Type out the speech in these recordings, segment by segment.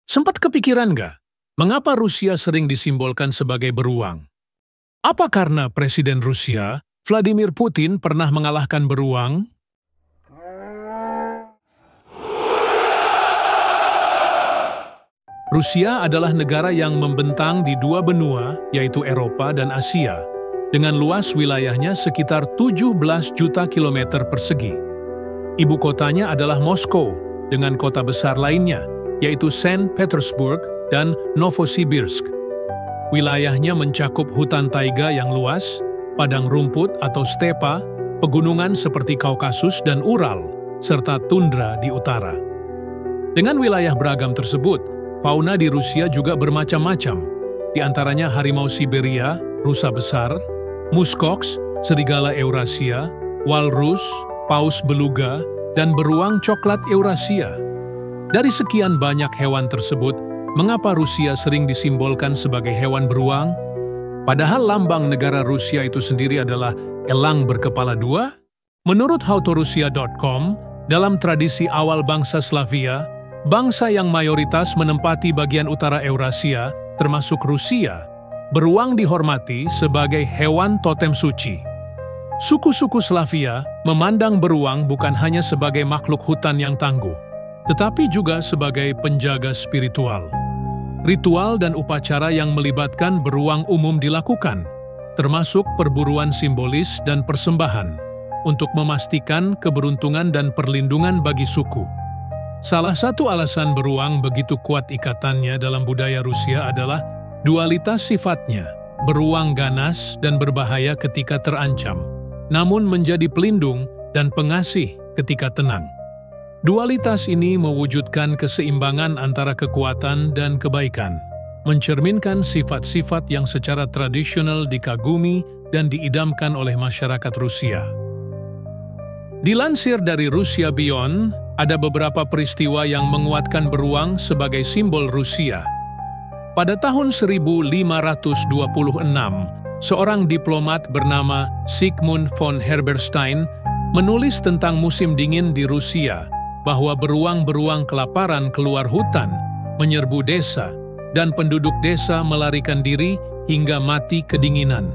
Sempat kepikiran nggak, mengapa Rusia sering disimbolkan sebagai beruang? Apa karena Presiden Rusia, Vladimir Putin, pernah mengalahkan beruang? Rusia adalah negara yang membentang di dua benua, yaitu Eropa dan Asia, dengan luas wilayahnya sekitar 17 juta kilometer persegi. Ibu kotanya adalah Moskow, dengan kota besar lainnya, yaitu Saint Petersburg dan Novosibirsk. Wilayahnya mencakup hutan taiga yang luas, padang rumput atau stepa, pegunungan seperti Kaukasus dan Ural, serta tundra di utara. Dengan wilayah beragam tersebut, fauna di Rusia juga bermacam-macam, di antaranya harimau Siberia, rusa besar, muskox, serigala Eurasia, walrus, paus beluga, dan beruang coklat Eurasia. Dari sekian banyak hewan tersebut, mengapa Rusia sering disimbolkan sebagai hewan beruang? Padahal lambang negara Rusia itu sendiri adalah elang berkepala dua? Menurut howtorusia.com, dalam tradisi awal bangsa Slavia, bangsa yang mayoritas menempati bagian utara Eurasia, termasuk Rusia, beruang dihormati sebagai hewan totem suci. Suku-suku Slavia memandang beruang bukan hanya sebagai makhluk hutan yang tangguh, tetapi juga sebagai penjaga spiritual. Ritual dan upacara yang melibatkan beruang umum dilakukan, termasuk perburuan simbolis dan persembahan, untuk memastikan keberuntungan dan perlindungan bagi suku. Salah satu alasan beruang begitu kuat ikatannya dalam budaya Rusia adalah dualitas sifatnya, beruang ganas dan berbahaya ketika terancam, namun menjadi pelindung dan pengasih ketika tenang. Dualitas ini mewujudkan keseimbangan antara kekuatan dan kebaikan, mencerminkan sifat-sifat yang secara tradisional dikagumi dan diidamkan oleh masyarakat Rusia. Dilansir dari Russia Beyond, ada beberapa peristiwa yang menguatkan beruang sebagai simbol Rusia. Pada tahun 1526, seorang diplomat bernama Sigmund von Herberstein menulis tentang musim dingin di Rusia, bahwa beruang-beruang kelaparan keluar hutan, menyerbu desa, dan penduduk desa melarikan diri hingga mati kedinginan.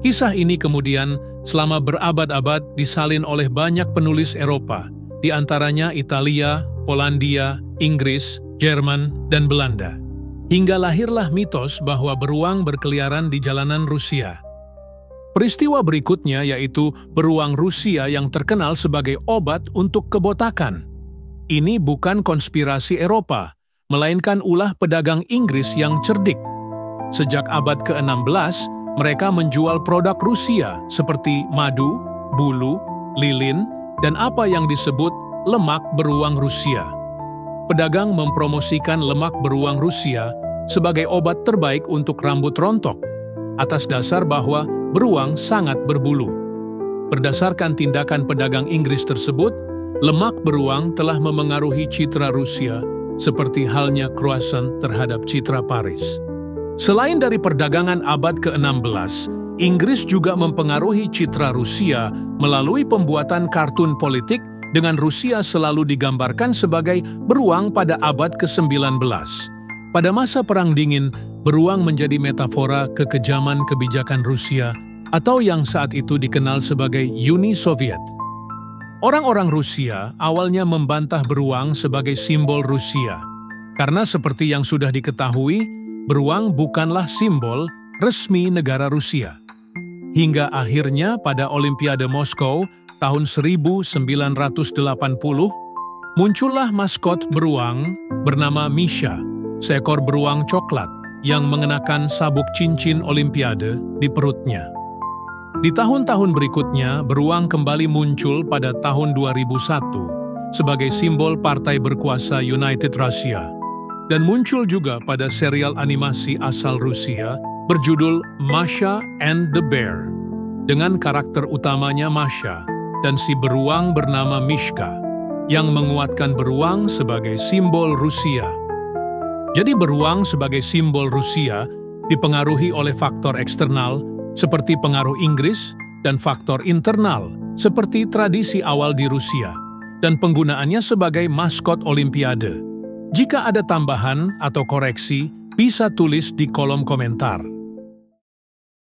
Kisah ini kemudian selama berabad-abad disalin oleh banyak penulis Eropa, di antaranya Italia, Polandia, Inggris, Jerman, dan Belanda. Hingga lahirlah mitos bahwa beruang berkeliaran di jalanan Rusia. Peristiwa berikutnya yaitu beruang Rusia yang terkenal sebagai obat untuk kebotakan. Ini bukan konspirasi Eropa, melainkan ulah pedagang Inggris yang cerdik. Sejak abad ke-16, mereka menjual produk Rusia seperti madu, bulu, lilin, dan apa yang disebut lemak beruang Rusia. Pedagang mempromosikan lemak beruang Rusia sebagai obat terbaik untuk rambut rontok, atas dasar bahwa beruang sangat berbulu. Berdasarkan tindakan pedagang Inggris tersebut, lemak beruang telah memengaruhi citra Rusia seperti halnya croissant terhadap citra Paris. Selain dari perdagangan abad ke-16, Inggris juga mempengaruhi citra Rusia melalui pembuatan kartun politik dengan Rusia selalu digambarkan sebagai beruang pada abad ke-19. Pada masa Perang Dingin, beruang menjadi metafora kekejaman kebijakan Rusia atau yang saat itu dikenal sebagai Uni Soviet. Orang-orang Rusia awalnya membantah beruang sebagai simbol Rusia, karena seperti yang sudah diketahui, beruang bukanlah simbol resmi negara Rusia. Hingga akhirnya pada Olimpiade Moskow tahun 1980, muncullah maskot beruang bernama Misha, seekor beruang coklat yang mengenakan sabuk cincin Olimpiade di perutnya. Di tahun-tahun berikutnya, beruang kembali muncul pada tahun 2001 sebagai simbol partai berkuasa United Russia, dan muncul juga pada serial animasi asal Rusia berjudul Masha and the Bear, dengan karakter utamanya Masha dan si beruang bernama Mishka, yang menguatkan beruang sebagai simbol Rusia. Jadi beruang sebagai simbol Rusia dipengaruhi oleh faktor eksternal seperti pengaruh Inggris dan faktor internal seperti tradisi awal di Rusia dan penggunaannya sebagai maskot Olimpiade. Jika ada tambahan atau koreksi, bisa tulis di kolom komentar.